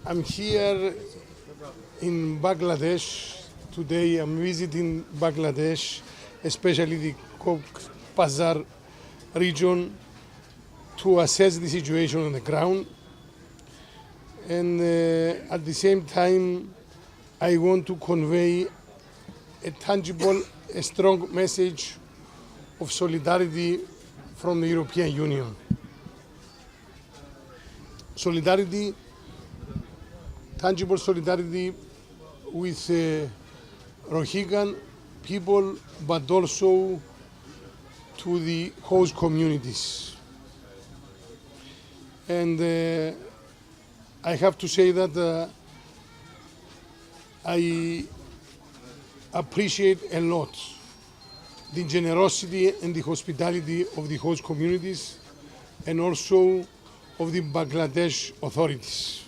I'm here in Bangladesh. Today I'm visiting Bangladesh, especially the Cox's Bazar region, to assess the situation on the ground. And at the same time, I want to convey a tangible, a strong message of solidarity from the European Union. Solidarity, tangible solidarity with Rohingya people, but also to the host communities. And I have to say that I appreciate a lot the generosity and the hospitality of the host communities and also of the Bangladesh authorities.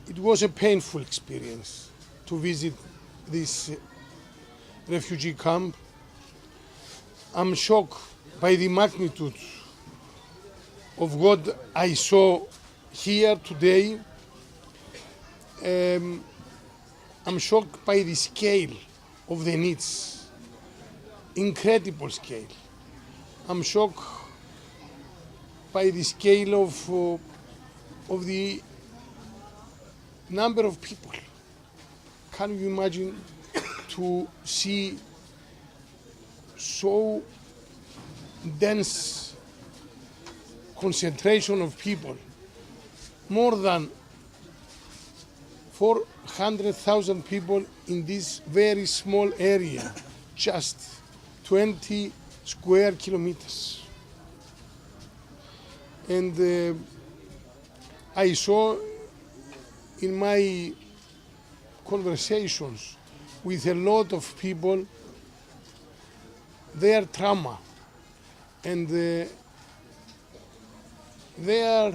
It was a painful experience to visit this refugee camp. I'm shocked by the magnitude of what I saw here today. I'm shocked by the scale of the needs, incredible scale. I'm shocked by the scale of the number of people. Can you imagine to see so dense concentration of people, more than 400,000 people in this very small area, just 20 square kilometers. And I saw in my conversations with a lot of people their trauma and their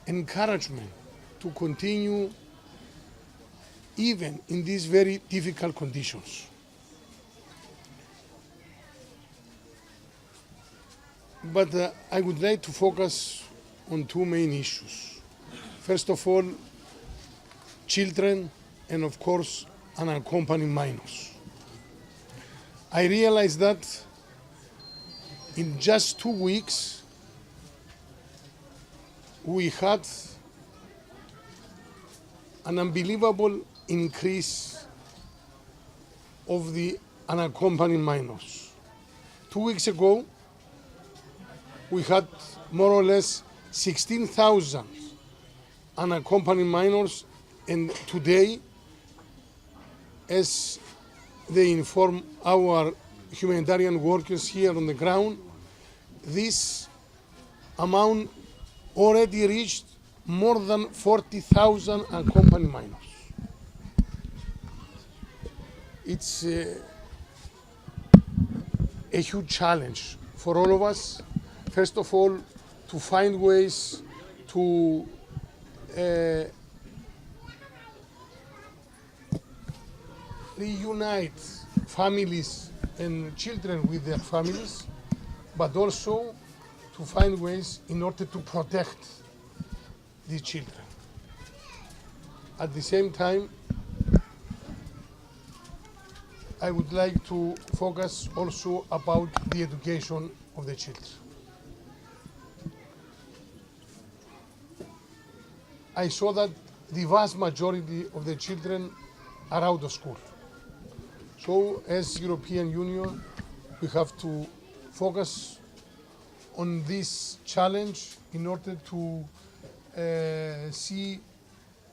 encouragement to continue even in these very difficult conditions. But I would like to focus on two main issues. First of all, children and of course unaccompanied minors. I realized that in just 2 weeks we had an unbelievable increase of the unaccompanied minors. 2 weeks ago we had more or less 16,000 unaccompanied minors, and today, as they inform our humanitarian workers here on the ground, this amount already reached more than 40,000 unaccompanied minors. It's a huge challenge for all of us. First of all, to find ways to reunite families and children with their families, but also to find ways in order to protect these children. At the same time, I would like to focus also about the education of the children. I saw that the vast majority of the children are out of school. So as European Union, we have to focus on this challenge in order to see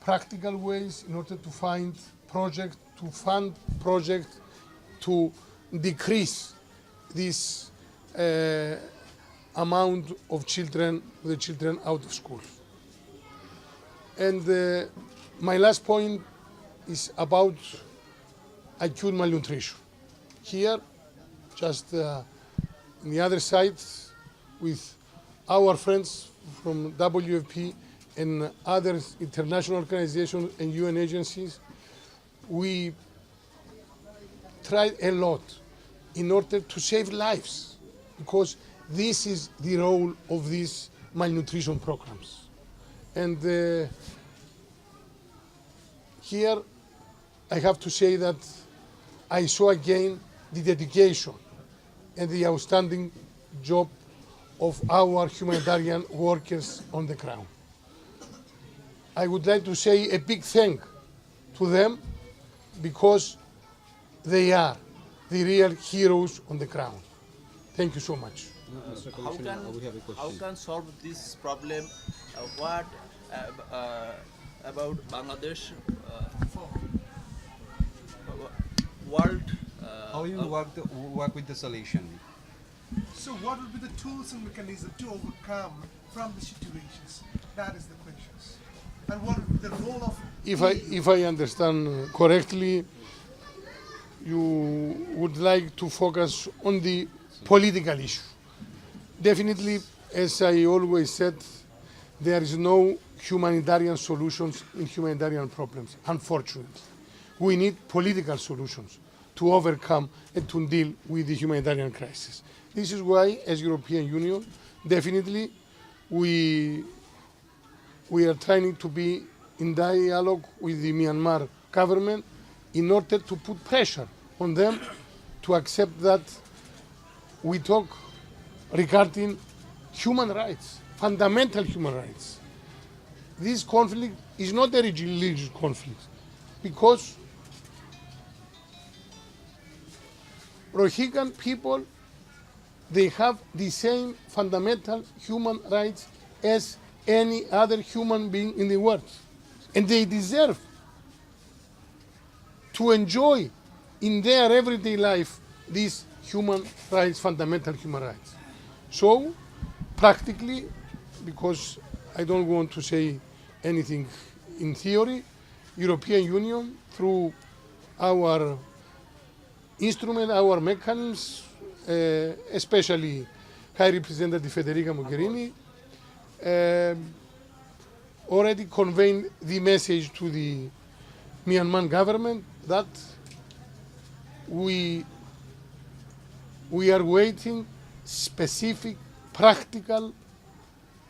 practical ways, in order to find projects, to fund projects, to decrease this amount of children, the children out of school. And my last point is about acute malnutrition. Here, just on the other side, with our friends from WFP and other international organizations and UN agencies, we tried a lot in order to save lives, because this is the role of these malnutrition programs. And here I have to say that I saw again the dedication and the outstanding job of our humanitarian workers on the ground. I would like to say a big thank to them because they are the real heroes on the ground. Thank you so much. Mr. How Commissioner, we have a how question. can solve this problem? What about Bangladesh? World. How you work with the solution? So what would be the tools and mechanism to overcome from the situations? That is the questions. And what would be the role of If I understand correctly, you would like to focus on the political issue. Definitely, as I always said, there is no humanitarian solutions in humanitarian problems, unfortunately. We need political solutions to overcome and to deal with the humanitarian crisis. This is why, as European Union, definitely we are trying to be in dialogue with the Myanmar government in order to put pressure on them to accept that we talk regarding human rights, fundamental human rights. This conflict is not a religious conflict because Rohingya people, they have the same fundamental human rights as any other human being in the world. And they deserve to enjoy in their everyday life these human rights, fundamental human rights. So, practically, because I don't want to say anything in theory, European Union, through our instrument, our mechanisms, especially High Representative Federica Mogherini, already conveyed the message to the Myanmar government that we are waiting specific practical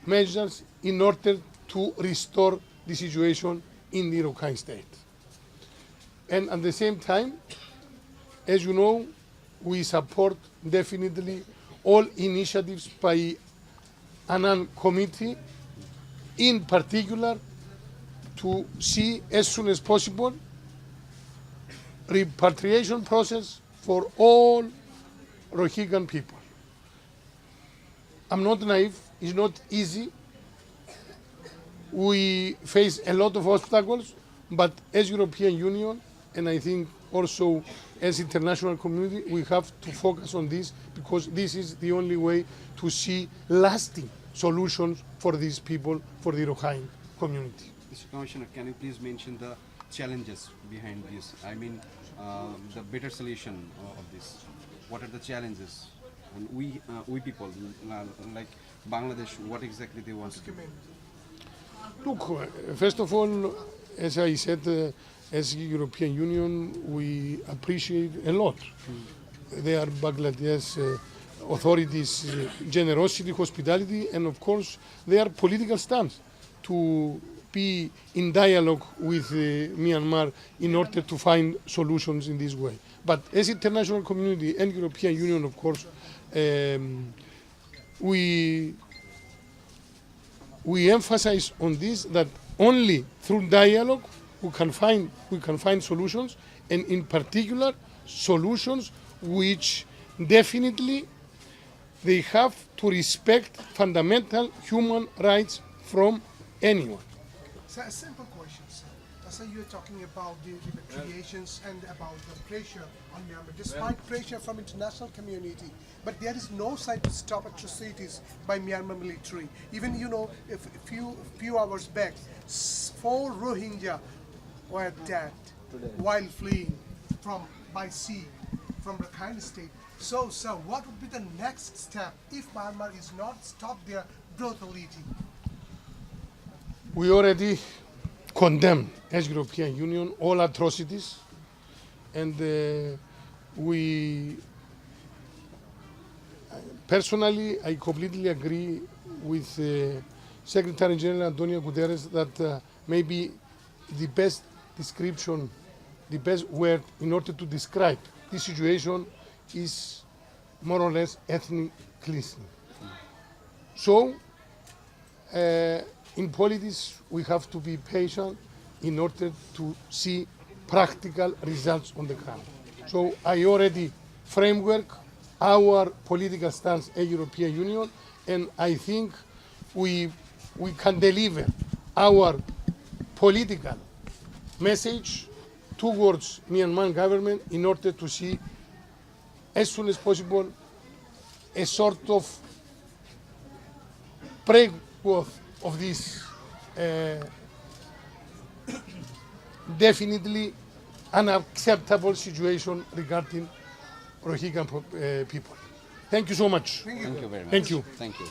measures in order to restore the situation in the Rakhine state. And at the same time, as you know, we support definitely all initiatives by Annan Committee, in particular to see as soon as possible repatriation process for all Rohingya people. I'm not naive, it's not easy. We face a lot of obstacles, but as European Union, and I think also as international community, we have to focus on this because this is the only way to see lasting solutions for these people, for the Rohingya community. Mr. Commissioner, can you please mention the challenges behind this? I mean, the better solution of this. What are the challenges? And we people, like Bangladesh, what exactly they want to do? Look, first of all, as I said, as European Union, we appreciate a lot their Bangladesh authorities' generosity, hospitality, and of course their political stance to be in dialogue with Myanmar in order to find solutions in this way. But as international community and European Union, of course, we emphasize on this that only through dialogue we can find solutions, and in particular solutions which definitely they have to respect fundamental human rights from anyone. So a simple question, sir. So you're talking about the repatriations and about the pressure on Myanmar, despite pressure from international community, but there is no sign to stop atrocities by Myanmar military. Even if few hours back, 4 Rohingya were dead while fleeing by sea from Rakhine state. So, sir, what would be the next step if Myanmar is not stop their brutality? We already condemn as European Union all atrocities, and personally, I completely agree with Secretary General Antonio Guterres that maybe the best description, the best word in order to describe this situation is more or less ethnic cleansing. So, in politics, we have to be patient in order to see practical results on the ground. So I already framework our political stance as European Union, and I think we can deliver our political message towards Myanmar government in order to see as soon as possible a sort of breakthrough of this definitely unacceptable situation regarding Rohingya people. Thank you so much. Thank you very much. Thank you. Thank you.